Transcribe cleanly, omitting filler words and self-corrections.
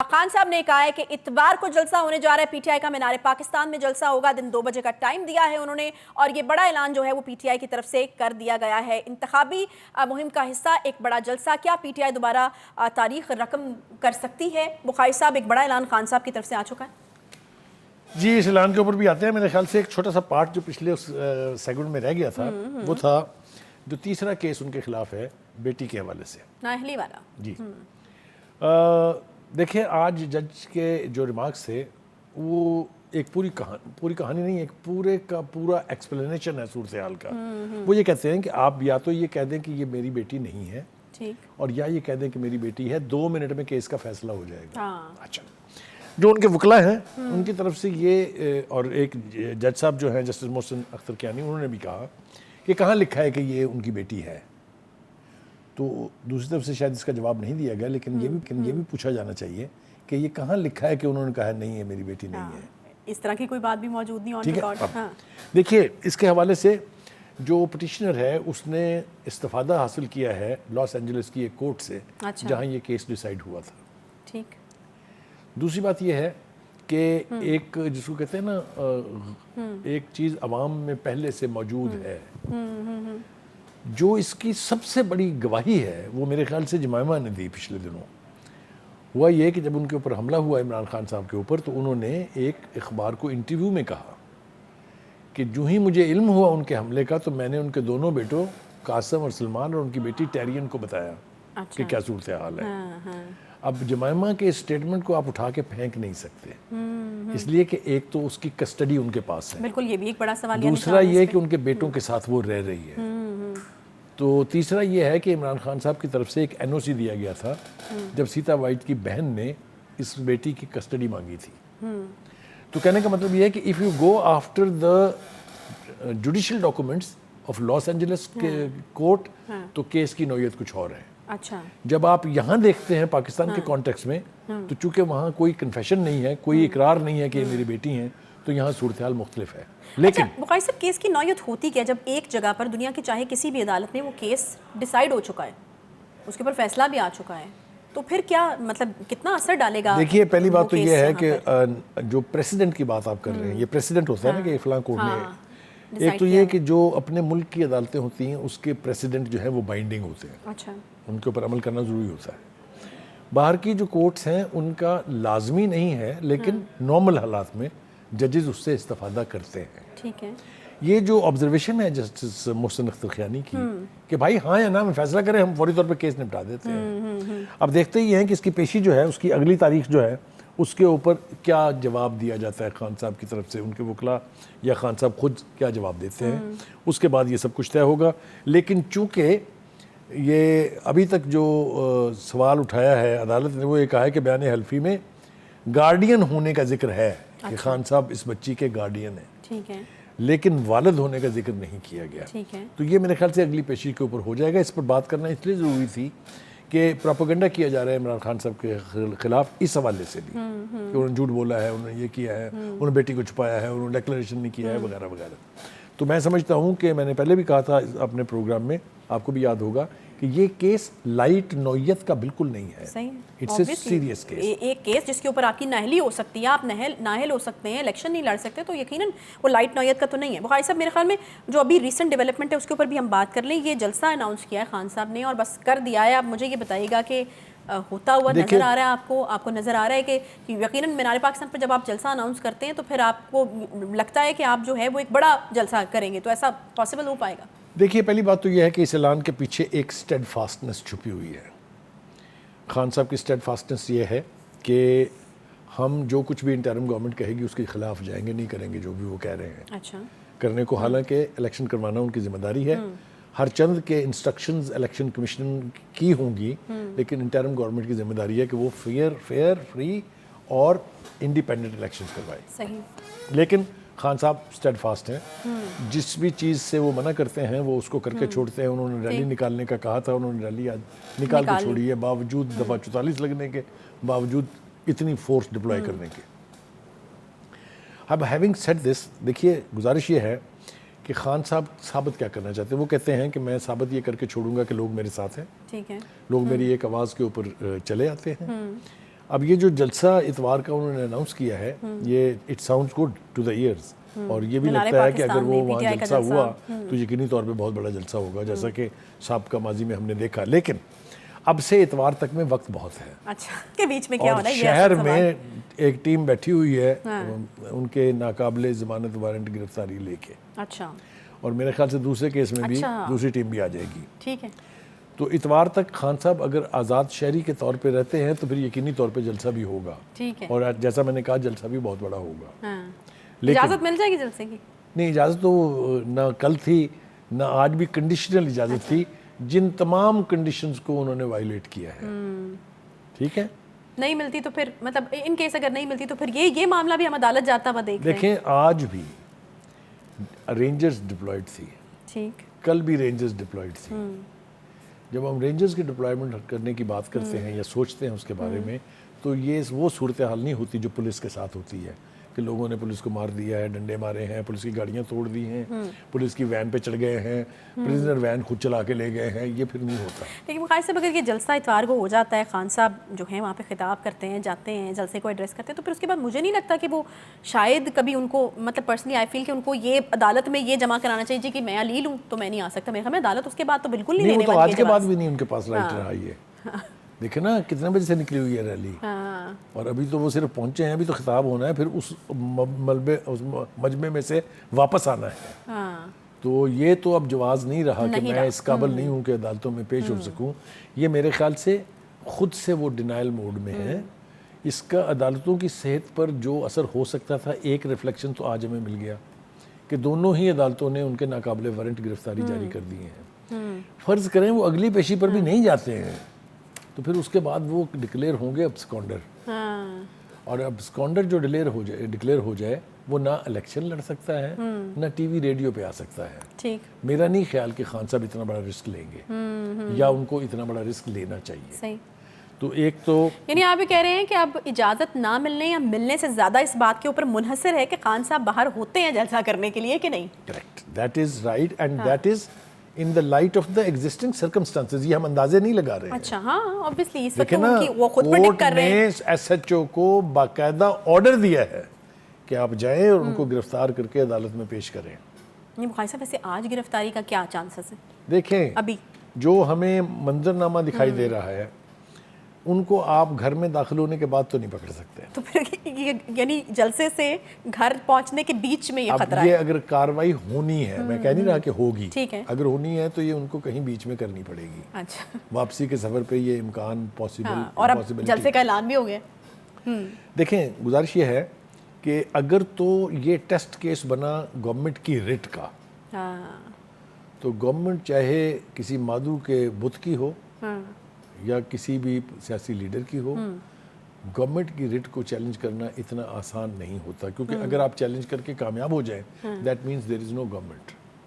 खान साहब ने कहा है कि इतवार को जलसा होने जा रहा है पीटीआई का। मीनार पाकिस्तान में जलसा होगा, दिन 2 बजे का टाइम दिया है उन्होंने, और ये बड़ा ऐलान जो है वो पीटीआई की तरफ से कर दिया गया है। इंतखाबी मुहिम का हिस्सा एक बड़ा जलसा, क्या पीटीआई दोबारा तारीख रकम कर सकती है? बुखारी साहब, एक बड़ा ऐलान खान साहब की तरफ से आ चुका है। जी, इस ऐलान के ऊपर भी आते हैं। मेरे ख्याल से एक छोटा सा पार्ट जो पिछले उस सेगमेंट में रह गया था वो था जो तीसरा केस उनके खिलाफ है बेटी के हवाले से, नाहली वाला। जी। देखिए, आज जज के जो रिमार्क्स थे वो एक पूरी कहानी नहीं, एक पूरे का पूरा एक्सप्लेनेशन है सूरत हाल का। वो ये कहते हैं कि आप या तो ये कह दें कि ये मेरी बेटी नहीं है, ठीक, और या ये कह दें कि मेरी बेटी है, 2 मिनट में केस का फैसला हो जाएगा। अच्छा, जो उनके वकला हैं उनकी तरफ से ये, और एक जज साहब जो हैं जस्टिस मोहसिन अख्तर कियानी, उन्होंने भी कहा कि कहाँ लिखा है कि ये उनकी बेटी है। तो दूसरी तरफ से शायद इसका जवाब नहीं दिया गया, लेकिन ये भी पूछा जाना चाहिए कि ये कहाँ लिखा है कि उन्होंने कहा नहीं है मेरी बेटी नहीं है। इस तरह की कोई बात भी मौजूद नहीं ऑन रिकॉर्ड। हाँ। देखिए, इसके हवाले से जो पिटिशनर है उसने इस्तिफादा हासिल किया है लॉस एंजलिस की एक कोर्ट से, अच्छा, जहाँ ये केस डिसाइड हुआ था। ठीक। दूसरी बात यह है कि एक जिसको कहते हैं ना, एक चीज़ अवाम में पहले से मौजूद है। जो इसकी सबसे बड़ी गवाही है वो मेरे ख्याल से जमाइमा ने दी पिछले दिनों। हुआ ये कि जब उनके ऊपर हमला हुआ इमरान खान साहब के ऊपर, तो उन्होंने एक अखबार को इंटरव्यू में कहा कि जो ही मुझे इल्म हुआ उनके हमले का, तो मैंने उनके दोनों बेटों कासिम और सलमान और उनकी बेटी टैरियन को बताया। अच्छा। कि क्या सूरत हाल है। हाँ। अब जमाइमा के स्टेटमेंट को आप उठा के फेंक नहीं सकते, इसलिए कि एक तो उसकी कस्टडी उनके पास है, बिल्कुल, ये भी एक बड़ा सवाल। दूसरा ये कि उनके बेटों के साथ वो रह रही है। तो तीसरा ये है कि इमरान खान साहब की तरफ से एक एनओसी दिया गया था जब सीता वाइट की बहन ने इस बेटी की कस्टडी मांगी थी। तो कहने का मतलब ये है कि if you go after the judicial documents of Los Angeles के कोर्ट, तो केस की नौयत कुछ और है। अच्छा। जब आप यहाँ देखते हैं पाकिस्तान के कॉन्टेक्स्ट में, तो चूंकि वहाँ कोई कन्फेशन नहीं है, कोई इकरार नहीं है कि ये मेरी बेटी हैं, तो यहाँ सूरत हाल मुख्तलिफ है। लेकिन अच्छा, बुखारी साहब, केस की नौयत होती क्या जब एक जगह पर दुनिया की चाहे किसी भी अदालत में वो केस डिसाइड हो चुका है, उसके ऊपर फैसला भी आ चुका है, तो फिर क्या मतलब कितना असर डालेगा? देखिए, पहली बात तो ये है कि जो प्रेसिडेंट की बात आप कर रहे हैं, ये प्रेसिडेंट होता है ना कि फलां कोर्ट ने, एक तो ये कि जो अपने मुल्क की अदालतें होती हैं उसके प्रेसिडेंट जो है वो बाइंडिंग होते हैं। अच्छा। उनके ऊपर अमल करना ज़रूरी होता है। बाहर की जो कोर्ट्स हैं उनका लाजमी नहीं है, लेकिन नॉर्मल हालात में जजेस उससे इस्तिफादा करते हैं। ठीक है। ये जो ऑब्जर्वेशन है जस्टिस मोहसिन अख्तर कियानी की कि भाई हाँ या ना में फैसला करें, हम फौरी तौर पे केस निपटा देते हैं। अब देखते ही हैं कि इसकी पेशी जो है, उसकी अगली तारीख जो है, उसके ऊपर क्या जवाब दिया जाता है खान साहब की तरफ से, उनके वकला या खान साहब खुद क्या जवाब देते हैं। उसके बाद ये सब कुछ तय होगा। लेकिन चूँकि ये अभी तक जो सवाल उठाया है अदालत ने, वो ये कहा है कि बयान हल्फी में गार्डियन होने का जिक्र है। अच्छा। कि खान साहब इस बच्ची के गार्डियन हैं। ठीक है। लेकिन वालिद होने का जिक्र नहीं किया गया। ठीक है। तो ये मेरे ख्याल से अगली पेशी के ऊपर हो जाएगा। इस पर बात करना इसलिए ज़रूरी थी कि प्रोपेगेंडा किया जा रहा है इमरान खान साहब के खिलाफ इस हवाले से भी कि उन्होंने झूठ बोला है, उन्होंने ये किया है, उन्होंने बेटी को छुपाया है, उन्होंने डिक्लेरेशन नहीं किया है, वगैरह वगैरह। तो मैं समझता हूँ कि मैंने पहले भी कहा था अपने प्रोग्राम में, आपको भी याद होगा, कि ये केस लाइट नौयत का बिल्कुल नहीं है। सही, इट्स ए सीरियस केस। एक केस जिसके ऊपर आपकी नाहली हो सकती है, आप नाहल हो सकते हैं, इलेक्शन नहीं लड़ सकते, तो यकीनन वो लाइट नौयत का तो नहीं है। बुखारी साहब, मेरे ख्याल में जो अभी रिसेंट डेवलपमेंट है उसके ऊपर भी हम बात कर लें। ये जलसा अनाउंस किया है खान साहब ने और बस कर दिया है। अब मुझे ये बताइएगा कि होता हुआ नज़र आ रहा है आपको नज़र आ रहा है कि यकीनन मीनार पाकिस्तान पर जब आप जलसा अनाउंस करते हैं तो फिर आपको लगता है कि आप जो है वो एक बड़ा जलसा करेंगे, तो ऐसा पॉसिबल हो पाएगा? देखिए, पहली बात तो यह है कि इस ऐलान के पीछे एक स्टेडफास्टनेस छुपी हुई है। खान साहब की स्टेडफास्टनेस ये है कि हम जो कुछ भी इंटरिम गवर्नमेंट कहेगी उसके खिलाफ जाएंगे, नहीं करेंगे जो भी वो कह रहे हैं। अच्छा। करने को, हालांकि इलेक्शन करवाना उनकी जिम्मेदारी है, हर चंद के इंस्ट्रक्शंस इलेक्शन कमीशन की होंगी, लेकिन इंटरिम गवर्नमेंट की जिम्मेदारी है कि वो फेयर, फ्री और इंडिपेंडेंट इलेक्शंस करवाए। सही। लेकिन खान साहब स्टेडफास्ट हैं, जिस भी चीज़ से वो मना करते हैं वो उसको करके छोड़ते हैं। उन्होंने रैली निकालने का कहा था, उन्होंने रैली आज निकाल के छोड़ी है, बावजूद दफ़ा 44 लगने के बावजूद, इतनी फोर्स डिप्लॉय करने के। अब हैविंग सेड दिस, देखिए गुजारिश ये है कि खान साहब साबित क्या करना चाहते हैं। वो कहते हैं कि मैं साबित ये करके छोड़ूंगा कि लोग मेरे साथ हैं। ठीक है। लोग मेरी एक आवाज़ के ऊपर चले आते हैं। اب یہ جو جلسہ اتوار کا انہوں نے اناؤنس کیا ہے یہ it sounds good to the ears, اور یہ بھی لگتا ہے کہ اگر وہ وہاں جلسہ ہوا تو یقینی طور پہ بہت بڑا جلسہ ہوگا، جیسا کہ سابقہ ماضی میں ہم نے دیکھا. لیکن اب سے اتوار تک میں وقت بہت ہے. اچھا کے بیچ میں کیا ہونا ہے؟ شہر میں ایک ٹیم بیٹھی ہوئی ہے ان کے ناقابل ضمانت وارنٹ گرفتاری لے کے. اچھا. اور میرے خیال سے دوسرے کیس میں بھی دوسری ٹیم بھی آ جائے گی. ٹھیک ہے. تو اتوار تک خان صاحب اگر آزاد شہری کے طور پہ رہتے ہیں تو پھر یقینی طور پہ جلسہ بھی ہوگا. ٹھیک ہے. اور جیسا میں نے کہا جلسہ بھی بہت بڑا ہوگا. اجازت مل جائے گی جلسے کی؟ نہیں، اجازت تو نہ کل تھی نہ آج بھی کنڈیشنل اجازت تھی، جن تمام کنڈیشنز کو انہوں نے وائلیٹ کیا ہے. ٹھیک ہے. نہیں ملتی تو پھر مطلب ان کیس اگر نہیں ملتی تو پھر یہ معاملہ بھی ہم عدالت جاتا ہوا دیکھ رہے ہیں. دیکھیں آج بھی رینجرز ڈپلائڈ تھی. ٹھیک. کل بھی رینجرز ڈپلائڈ تھی. جب ہم رینجرز کی ڈپلائمنٹ کرنے کی بات کرتے ہیں یا سوچتے ہیں اس کے بارے میں تو یہ وہ صورتحال نہیں ہوتی جو پولیس کے ساتھ ہوتی ہے کہ لوگوں نے پولیس کو مار دیا ہے، ڈنڈے مارے ہیں، پولیس کی گاڑیاں توڑ دی ہیں، پولیس کی وین پہ چڑھ گئے ہیں، پریزنر وین خود چلا کے لے گئے ہیں. یہ پھر نہیں ہوتا. لیکن خان صاحب اگر یہ جلسہ اتوار کو ہو جاتا ہے، خان صاحب جو ہیں وہاں پہ خطاب کرتے ہیں، جاتے ہیں، جلسے کو ایڈریس کرتے ہیں، تو پھر اس کے بعد مجھے نہیں لگتا کہ وہ شاید کبھی ان کو مطلب پرسنلی آئی فیل کہ ان کو یہ عدالت میں یہ جمع کرانا چاہیے کہ میں علیل ہوں تو میں نہیں آ سکتا. میرے خیال میں عدالت اس کے بعد تو بالکل نہیں لینے والی ہے. آج کے بعد بھی نہیں ان کے پاس رائٹ رہا. یہ دیکھیں نا کتنے بجے سے نکلی ہوئی ہے ریلی، اور ابھی تو وہ صرف پہنچے ہیں. ابھی تو خطاب ہونا ہے، پھر اس ملبے اس مجمع میں سے واپس آنا ہے. تو یہ تو اب جواز نہیں رہا کہ میں اس قابل نہیں ہوں کہ عدالتوں میں پیش ہو سکوں. یہ میرے خیال سے خود سے وہ ڈینائل موڈ میں ہے. اس کا عدالتوں کی صحت پر جو اثر ہو سکتا تھا ایک ریفلیکشن تو آج ہمیں مل گیا کہ دونوں ہی عدالتوں نے ان کے ناقابل وارنٹ گرفتاری جاری کر دی ہیں. فرض کریں وہ اگلی پیشی پر بھی نہیں جاتے ہیں تو پھر اس کے بعد وہ ڈکلیئر ہوں گے ابسکانڈر. اور ابسکانڈر جو ڈکلیئر ہو جائے وہ نہ الیکشن لڑ سکتا ہے نہ ٹی وی ریڈیو پہ آ سکتا ہے. میرا نہیں خیال کہ خان صاحب اتنا بڑا رسک لیں گے یا ان کو اتنا بڑا رسک لینا چاہیے. تو ایک تو یعنی آپ یہ کہہ رہے ہیں کہ اب اجازت نہ ملنے یا ملنے سے زیادہ اس بات کے اوپر منحصر ہے کہ خان صاحب باہر ہوتے ہیں جلسہ کرنے کے لیے کہ نہیں. Correct. That is right and that is in the light of the existing circumstances. یہ ہم اندازے نہیں لگا رہے ہیں. اچھا ہاں obviously اس وقت ان کی وہ خود پریڈکٹ کر رہے ہیں. کورٹ نے ایس ایچ او کو باقاعدہ آرڈر دیا ہے کہ آپ جائیں اور ان کو گرفتار کر کے عدالت میں پیش کریں. یہ بخاری صاحب ویسے آج گرفتاری کا کیا چانسز ہے؟ دیکھیں ابھی جو ہمیں منظرنامہ دکھائی دے رہا ہے ان کو آپ گھر میں داخل ہونے کے بعد تو نہیں پکڑ سکتے. تو پھر یعنی جلسے سے گھر پہنچنے کے بیچ میں یہ خطرہ ہے. یہ اگر کاروائی ہونی ہے، میں کہہ نہیں رہا کہ ہوگی، ٹھیک ہے، اگر ہونی ہے تو یہ ان کو کہیں بیچ میں کرنی پڑے گی. اچھا واپسی کے سفر پہ یہ امکان پاسبل. اور اب جلسے کا اعلان بھی ہو گیا. دیکھیں گزارش یہ ہے کہ اگر تو یہ ٹیسٹ کیس بنا گورنمنٹ کی ریٹ کا تو گورنمنٹ چاہے کسی مادو کے بت کی ہو یا کسی بھی سیاسی لیڈر کی ہو، گورنمنٹ کی ریٹ کو چیلنج کرنا اتنا آسان نہیں ہوتا. کیونکہ اگر آپ چیلنج کر کے کامیاب ہو جائیں that means there is no government.